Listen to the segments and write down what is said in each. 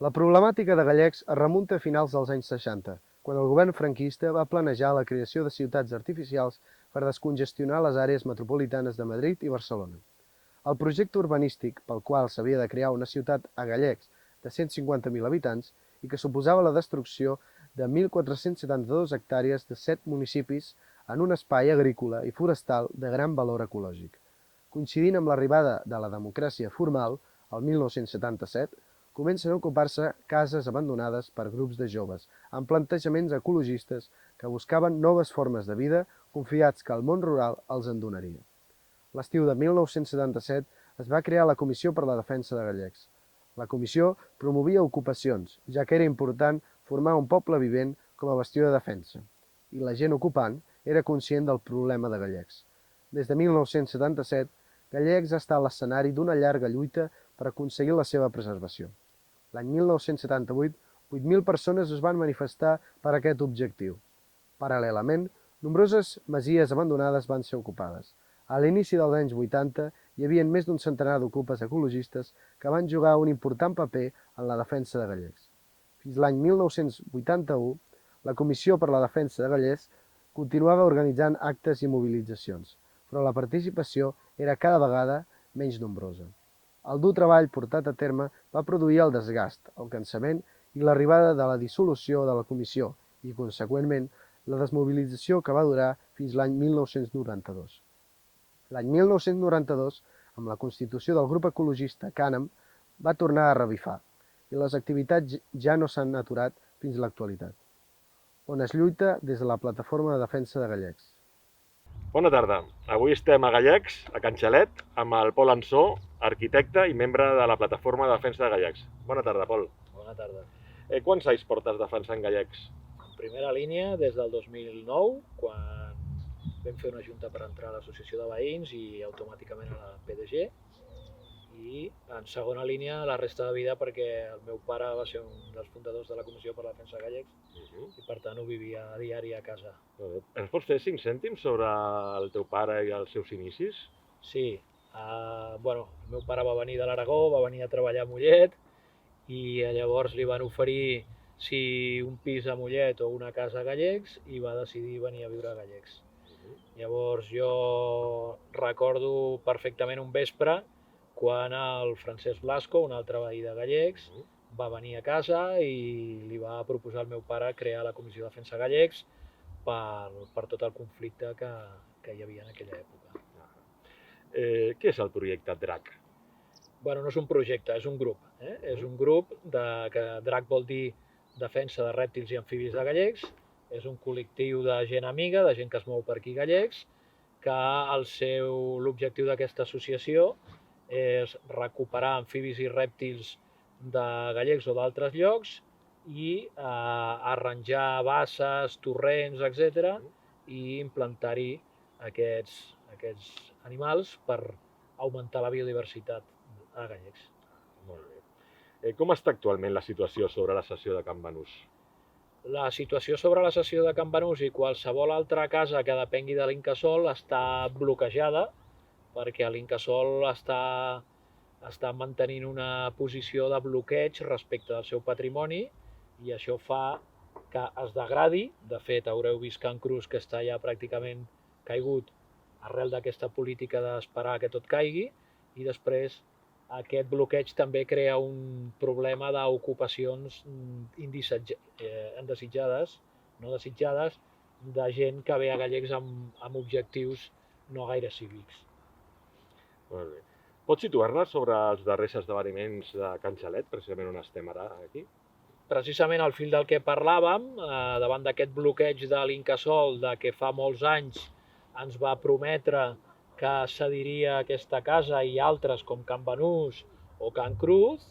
La problemàtica de Gallecs es remunta a finals dels anys 60, quan el govern franquista va planejar la creació de ciutats artificials per descongestionar les àrees metropolitanes de Madrid i Barcelona. El projecte urbanístic pel qual s'havia de crear una ciutat a Gallecs de 150.000 habitants i que suposava la destrucció de 1.472 hectàrees de 7 municipis en un espai agrícola i forestal de gran valor ecològic. Coincidint amb l'arribada de la democràcia formal, el 1977, comencen a ocupar-se cases abandonades per grups de joves, amb plantejaments ecologistes que buscaven noves formes de vida, confiats que el món rural els en donaria. L'estiu de 1977 es va crear la Comissió per la Defensa de Gallecs. La comissió promovia ocupacions, ja que era important formar un poble vivent com a bastió de defensa, i la gent ocupant era conscient del problema de Gallecs. Des de 1977, Gallecs ha estat l'escenari d'una llarga lluita per aconseguir la seva preservació. L'any 1978, 8.000 persones es van manifestar per aquest objectiu. Paral·lelament, nombroses masies abandonades van ser ocupades. A l'inici dels anys 80 hi havia més d'un centenar d'ocupes ecologistes que van jugar un important paper en la defensa de Gallecs. Fins l'any 1981, la Comissió per la Defensa de Gallecs continuava organitzant actes i mobilitzacions, però la participació era cada vegada menys nombrosa. El dur treball portat a terme va produir el desgast, el cansament i l'arribada de la dissolució de la comissió i, conseqüentment, la desmobilització que va durar fins l'any 1992. L'any 1992, amb la constitució del grup ecologista Cànem, va tornar a revifar i les activitats ja no s'han aturat fins a l'actualitat, on es lluita des de la Plataforma de Defensa de Gallecs. Bona tarda. Avui estem a Gallecs, a Can Xalet, amb el Pol Ansó, arquitecte i membre de la Plataforma de Defensa de Gallecs. Bona tarda, Pol. Bona tarda. Quants anys portes defensant Gallecs? En primera línia des del 2009, quan vam fer una junta per entrar a l'Associació de Veïns i automàticament a la PDG. I en segona línia la resta de vida perquè el meu pare va ser un dels fundadors de la Comissió per la Defensa de Gallecs i per tant ho vivia a diari a casa. Ens pots fer 5 cèntims sobre el teu pare i els seus inicis? Sí, el meu pare va venir de l'Aragó, va venir a treballar a Mollet i llavors li van oferir si un pis a Mollet o una casa a Gallecs i va decidir venir a viure a Gallecs. Llavors jo recordo perfectament un vespre quan el Francesc Blasco, un altre veí de Gallecs, va venir a casa i li va proposar al meu pare crear la Comissió de Defensa Gallecs per tot el conflicte que hi havia en aquella època. Què és el projecte DRAC? No és un projecte, és un grup. És un grup que DRAC vol dir Defensa de Rèptils i Amfibis de Gallecs. És un col·lectiu de gent amiga, de gent que es mou per aquí Gallecs, que l'objectiu d'aquesta associació és recuperar amfibis i rèptils de Gallecs o d'altres llocs i arranjar basses, torrents, etc. i implantar-hi aquests animals per augmentar la biodiversitat a Gallecs. Molt bé. Com està actualment la situació sobre la cessió de Can Banús? La situació sobre la cessió de Can Banús i qualsevol altra casa que depengui de l'Incasòl està bloquejada perquè l'Incasòl està mantenint una posició de bloqueig respecte del seu patrimoni i això fa que es degradi. De fet, haureu vist Can Cruz, que està ja pràcticament caigut arrel d'aquesta política d'esperar que tot caigui, i després aquest bloqueig també crea un problema d'ocupacions indesitjades, no desitjades, de gent que ve a Gallecs amb objectius no gaire cívics. Molt bé. Pots situar-nos sobre els darrers esdeveniments de Can Xalet, precisament on estem ara aquí? Precisament al fil del que parlàvem, davant d'aquest bloqueig de l'Incasòl, que fa molts anys ens va prometre que cediria aquesta casa i altres com Can Banús o Can Cruz,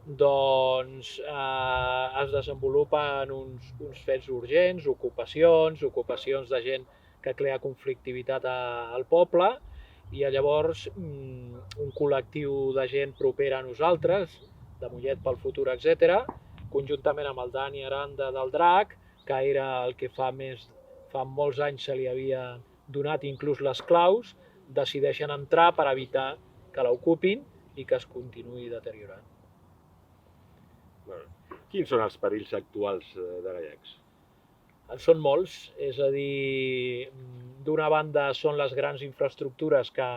doncs es desenvolupen uns fets urgents, ocupacions de gent que crea conflictivitat al poble, i llavors un col·lectiu de gent propera a nosaltres, de Mollet pel Futur, etc., conjuntament amb el Dani Aranda del DRAC, que era el que fa molts anys se li havia donat inclús les claus, decideixen entrar per evitar que l'ocupin i que es continuï deteriorant. Quins són els perills actuals de gallecs? Són molts, és a dir, d'una banda són les grans infraestructures que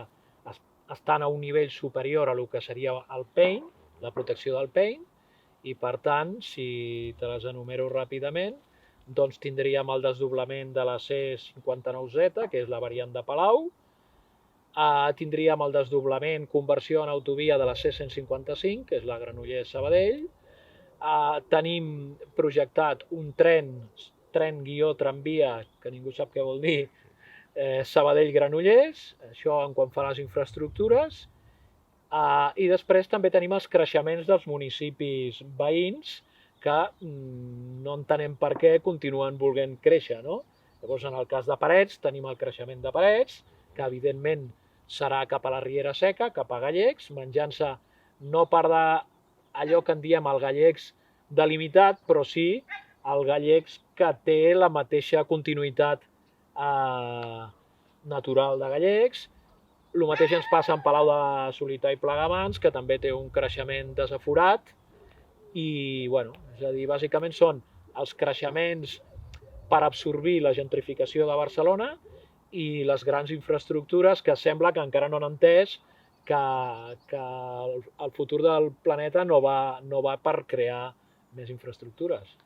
estan a un nivell superior a el que seria el PEIN, la protecció del PEIN, i per tant, si te les enumero ràpidament, doncs tindríem el desdoblament de la C59Z, que és la variant de Palau, tindríem el desdoblament, conversió en autovia de la C155, que és la Granollers-Sabadell, tenim projectat un tren-tramvia, que ningú sap què vol dir, Sabadell-Granollers, això en quant fa les infraestructures, i després també tenim els creixements dels municipis veïns que no entenem per què continuen volent créixer, no? Llavors, en el cas de Parets, tenim el creixement de Parets, que evidentment serà cap a la Riera Seca, cap a Gallecs, menjant-se no part d'allò que en diem el Gallecs delimitat, però sí el Gallecs que té la mateixa continuïtat natural de Gallecs. El mateix ens passa en Palau de Solità i Plegamans, que també té un creixement desaforat. I, bueno, és a dir, bàsicament són els creixements per absorbir la gentrificació de Barcelona i les grans infraestructures que sembla que encara no han entès que el futur del planeta no va per crear més infraestructures.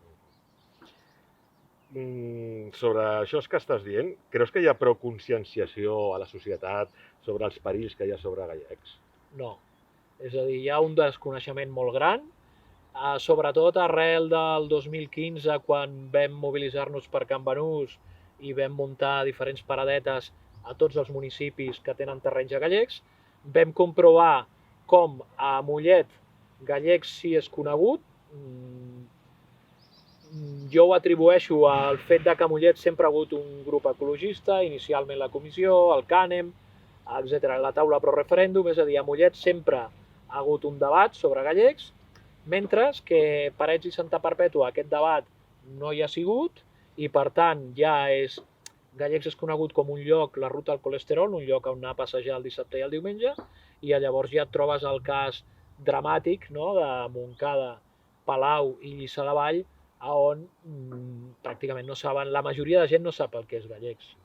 Sobre això que estàs dient, creus que hi ha prou conscienciació a la societat sobre els perills que hi ha sobre Gallecs? No. És a dir, hi ha un desconeixement molt gran, sobretot arrel del 2015, quan vam mobilitzar-nos per Can Banús i vam muntar diferents paradetes a tots els municipis que tenen terrenys a Gallecs, vam comprovar com a Mollet Gallecs sí és conegut. Jo ho atribueixo al fet que a Mollet sempre ha hagut un grup ecologista, inicialment la comissió, el CANEM, etc. La taula pro referèndum, és a dir, a Mollet sempre ha hagut un debat sobre Gallecs, mentre que Parets i Santa Perpètua aquest debat no hi ha sigut i per tant Gallecs és conegut com un lloc, la ruta al colesterol, un lloc on anar a passejar el dissabte i el diumenge, i llavors ja et trobes el cas dramàtic, no?, de Montcada, Palau i Lliçà de Vall, on pràcticament no saben, la majoria de gent no sap el que és Gallecs.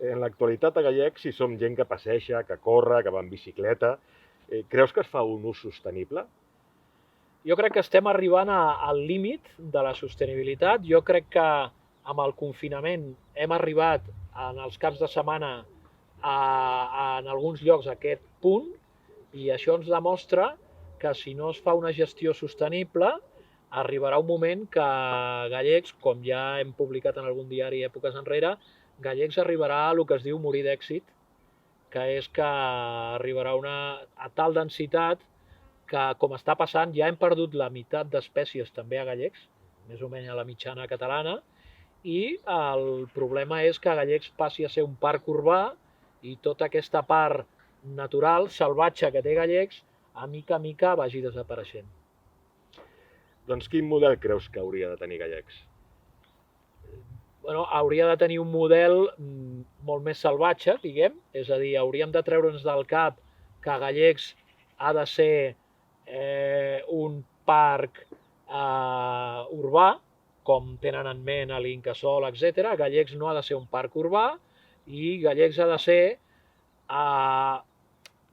En l'actualitat a Gallecs hi som gent que passeja, que corre, que va en bicicleta. Creus que es fa un ús sostenible? Jo crec que estem arribant al límit de la sostenibilitat. Jo crec que amb el confinament hem arribat en els caps de setmana en alguns llocs a aquest punt i això ens demostra que si no es fa una gestió sostenible arribarà un moment que Gallecs, com ja hem publicat en algun diari èpoques enrere, Gallecs arribarà a el que es diu morir d'èxit, que és que arribarà a tal densitat que, com està passant, ja hem perdut la meitat d'espècies també a Gallecs, més o menys a la mitjana catalana, i el problema és que Gallecs passi a ser un parc urbà i tota aquesta part natural, salvatge que té Gallecs, a mica vagi desapareixent. Doncs quin model creus que hauria de tenir Gallecs? Bueno, hauria de tenir un model molt més salvatge, diguem, és a dir, hauríem de treure'ns del cap que Gallecs ha de ser un parc urbà, com tenen en ment a l'Incasòl, etc. Gallecs no ha de ser un parc urbà i Gallecs ha de ser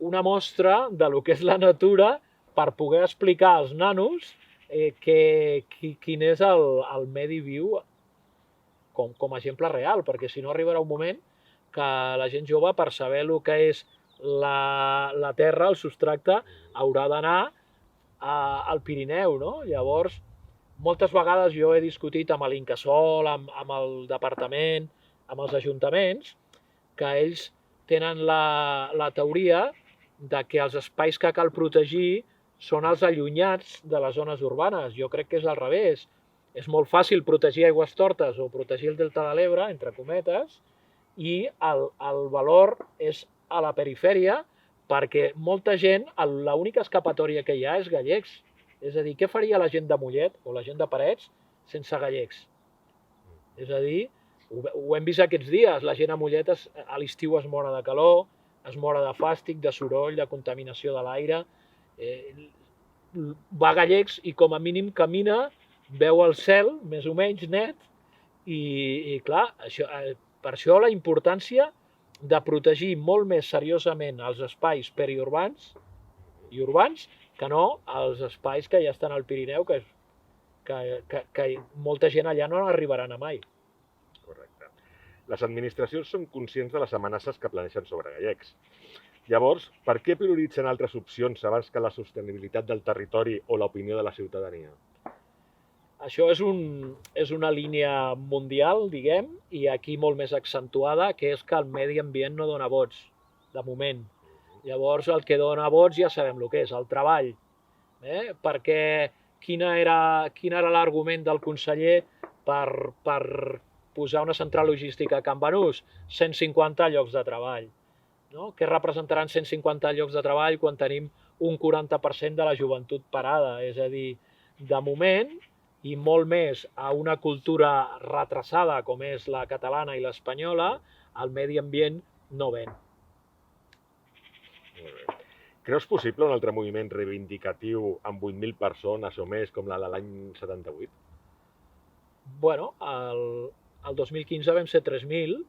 una mostra de lo que és la natura per poder explicar als nanos quin és el medi viu com a exemple real, perquè si no arribarà un moment que la gent jove, per saber el que és la terra, el substracte, haurà d'anar al Pirineu, no? Llavors, moltes vegades jo he discutit amb l'Incasòl, amb el departament, amb els ajuntaments, que ells tenen la teoria de que els espais que cal protegir són els allunyats de les zones urbanes. Jo crec que és al revés. És molt fàcil protegir Aigüestortes o protegir el Delta de l'Ebre, entre cometes, i el valor és a la perifèria perquè molta gent, l'única escapatòria que hi ha és Gallecs. És a dir, què faria la gent de Mollet o la gent de Parets sense Gallecs? És a dir, ho hem vist aquests dies, la gent a Mollet a l'estiu es mora de calor, es mora de fàstic, de soroll, de contaminació de l'aire. va a Gallecs i com a mínim camina, veu el cel, més o menys net, i clar, per això la importància de protegir molt més seriosament els espais periurbans i urbans que no els espais que ja estan al Pirineu, que molta gent allà no arribaran a mai. Correcte. Les administracions són conscients de les amenaces que planeixen sobre Gallecs. Llavors, per què prioritzen altres opcions abans que la sostenibilitat del territori o l'opinió de la ciutadania? Això és una línia mundial, diguem, i aquí molt més accentuada, que és que el medi ambient no dona vots, de moment. Llavors, el que dona vots ja sabem el que és, el treball. Perquè quin era l'argument del conseller per posar una central logística a Can Banús? 150 llocs de treball. No? Què representaran 150 llocs de treball quan tenim un 40% de la joventut parada? És a dir, de moment, i molt més a una cultura retrasada com és la catalana i l'espanyola, el medi ambient no ven. Molt bé. Creus possible un altre moviment reivindicatiu amb 8.000 persones o més com la de l'any 78? Bueno, el 2015 vam ser 3.000,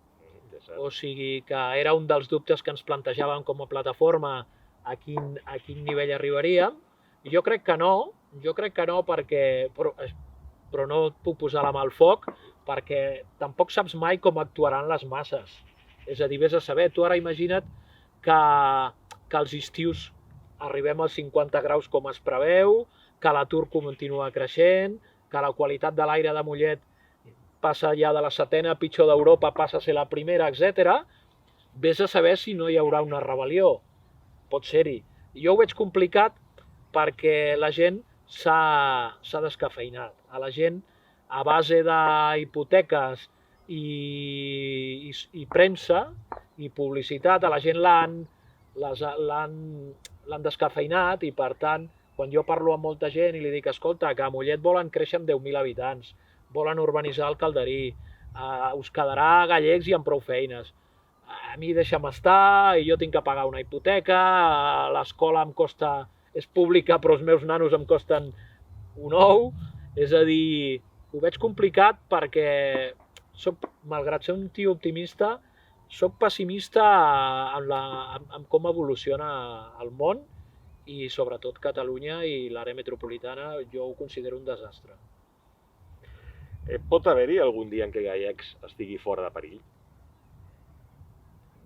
o sigui que era un dels dubtes que ens plantejàvem com a plataforma a quin nivell arribaríem. Jo crec que no perquè, però no et puc posar la mà al foc, perquè tampoc saps mai com actuaran les masses. És a dir, vés a saber, tu ara imagina't que als estius arribem als 50 graus com es preveu, que l'atur continua creixent, que la qualitat de l'aire de Mollet passa ja de la setena pitjor d'Europa, passa a ser la primera, etc. Vés a saber si no hi haurà una rebel·lió. Pot ser-hi. Jo ho veig complicat perquè la gent s'ha descafeinat. A la gent, a base d'hipoteques i premsa i publicitat, a la gent l'han descafeinat i, per tant, quan jo parlo amb molta gent i li dic, escolta, que a Mollet volen créixer amb 10.000 habitants, volen urbanitzar el Calderí, us quedarà Gallecs i amb prou feines. A mi deixa'm estar, i jo tinc que pagar una hipoteca, l'escola em costa, és pública, però els meus nanos em costen un ou. És a dir, ho veig complicat perquè, malgrat ser un tio optimista, soc pessimista en com evoluciona el món i sobretot Catalunya i l'àrea metropolitana jo ho considero un desastre. Pot haver-hi algun dia en què Gallecs estigui fora de perill?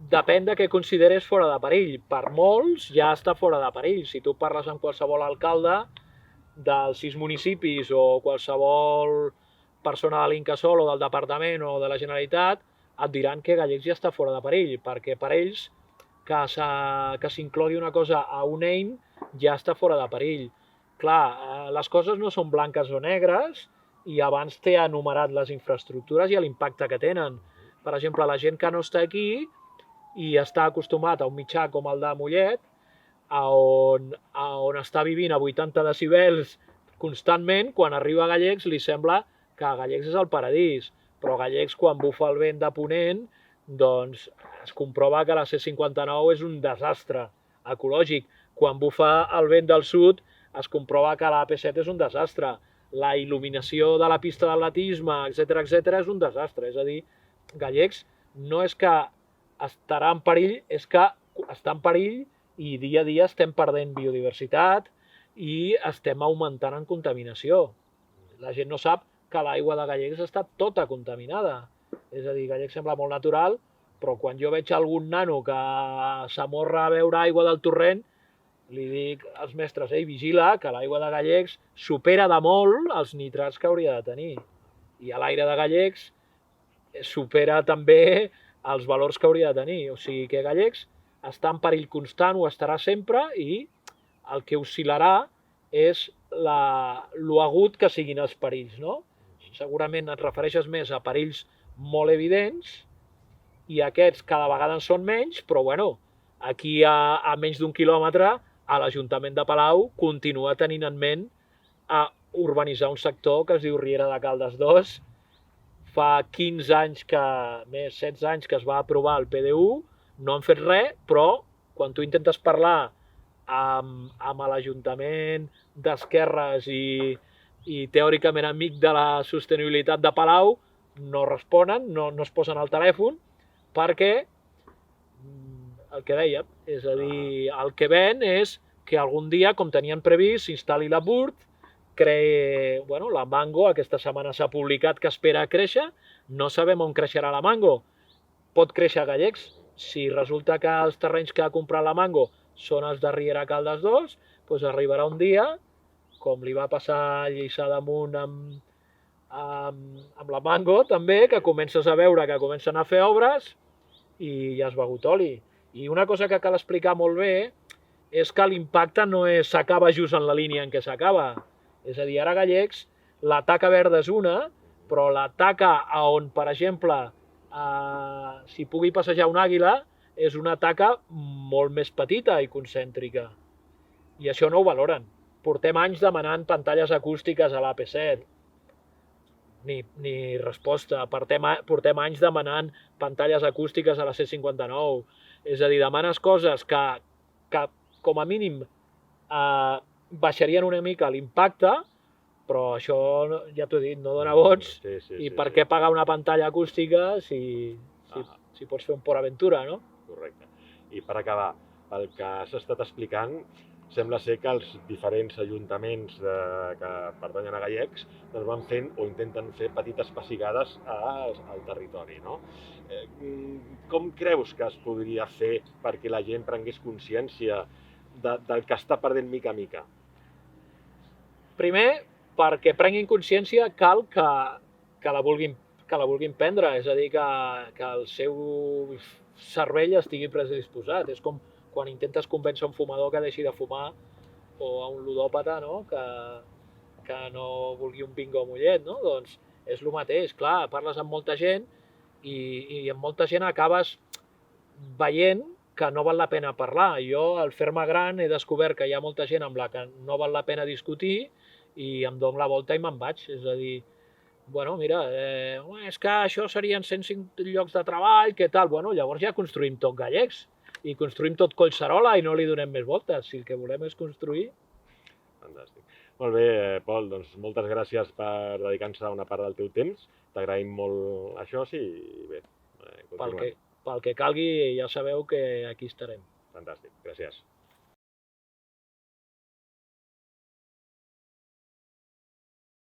Depèn de què consideres fora de perill. Per molts ja està fora de perill. Si tu parles amb qualsevol alcalde dels 6 municipis o qualsevol persona de l'Incasòl o del departament o de la Generalitat, et diran que Gallecs ja està fora de perill, perquè per ells que s'inclogui una cosa a un EIM ja està fora de perill. Clar, les coses no són blanques o negres i abans t'he enumerat les infraestructures i l'impacte que tenen. Per exemple, la gent que no està aquí i està acostumat a un mitjà com el de Mollet, on està vivint a 80 decibels constantment, quan arriba a Gallecs li sembla que Gallecs és el paradís, però Gallecs quan bufa el vent de ponent, doncs es comprova que la C59 és un desastre ecològic. Quan bufa el vent del sud es comprova que la AP7 és un desastre. La il·luminació de la pista d'atletisme, etc., és un desastre. És a dir, Gallecs no és que estarà en perill, és que està en perill i dia a dia estem perdent biodiversitat i estem augmentant en contaminació. La gent no sap que l'aigua de Gallecs està tota contaminada. És a dir, Gallecs sembla molt natural, però quan jo veig algun nano que s'amorra a beure aigua del torrent, li dic als mestres, vigila, que l'aigua de Gallecs supera de molt els nitrats que hauria de tenir. I l'aire de Gallecs supera també els valors que hauria de tenir. O sigui que Gallecs està en perill constant, ho estarà sempre, i el que oscil·larà és lo agut que siguin els perills, no? Segurament et refereixes més a perills molt evidents i aquests cada vegada en són menys, però bueno, aquí a menys d'1 quilòmetre a l'Ajuntament de Palau continua tenint en ment a urbanitzar un sector que es diu Riera de Caldes 2. Fa 15 anys, 16 anys que es va aprovar el PDU, no han fet res, però quan tu intentes parlar amb l'Ajuntament d'Esquerres i teòricament amic de la sostenibilitat de Palau, no responen, no es posen al telèfon, perquè el que dèiem, és a dir, el que ven és que algun dia, com tenien previst, s'instal·li la BURT, creï, bueno, la Mango, aquesta setmana s'ha publicat que espera créixer, no sabem on creixerà la Mango. Pot créixer a Gallecs. Si resulta que els terrenys que ha comprat la Mango són els de Riera Caldes 2, doncs arribarà un dia, com li va passar a Lliçà d'Amunt amb la Mango, també, que comences a veure que comencen a fer obres i ja has begut oli. I una cosa que cal explicar molt bé és que l'impacte no s'acaba just en la línia en què s'acaba. És a dir, ara a Gallecs la taca verda és una, però la taca on, per exemple, si pugui passejar un àguila, és una taca molt més petita i concèntrica. I això no ho valoren. Portem anys demanant pantalles acústiques a l'AP7. Ni resposta. Portem anys demanant pantalles acústiques a la C59. És a dir, demanes coses que com a mínim baixarien una mica l'impacte, però això, ja t'ho he dit, no dona vots. I per què pagar una pantalla acústica si pots fer un Port Aventura, no? Correcte. I per acabar, pel que has estat explicant, sembla ser que els diferents ajuntaments que pertanyen a Gallecs van fent o intenten fer petites pessigades al territori, no? Com creus que es podria fer perquè la gent prengués consciència del que està perdent mica a mica? Primer, perquè prenguin consciència cal que la vulguin prendre, és a dir, que el seu cervell estigui predisposat. És com quan intentes convèncer un fumador que deixi de fumar o a un ludòpata, no? Que no vulgui un bingo a Mollet, no? Doncs és el mateix, clar, parles amb molta gent i amb molta gent acabes veient que no val la pena parlar. Jo, al fer-me gran, he descobert que hi ha molta gent amb la que no val la pena discutir i em dono la volta i me'n vaig. És a dir, bueno, mira, és que això serien 105 llocs de treball, què tal? Bueno, llavors ja construïm tot Gallecs i construïm tot Collserola i no li donem més voltes. Si el que volem és construir... Fantàstic. Molt bé, Pol, doncs moltes gràcies per dedicar-nos a una part del teu temps. T'agraïm molt això, sí, i bé, continuem. Pel que calgui ja sabeu que aquí estarem. Fantàstic, gràcies.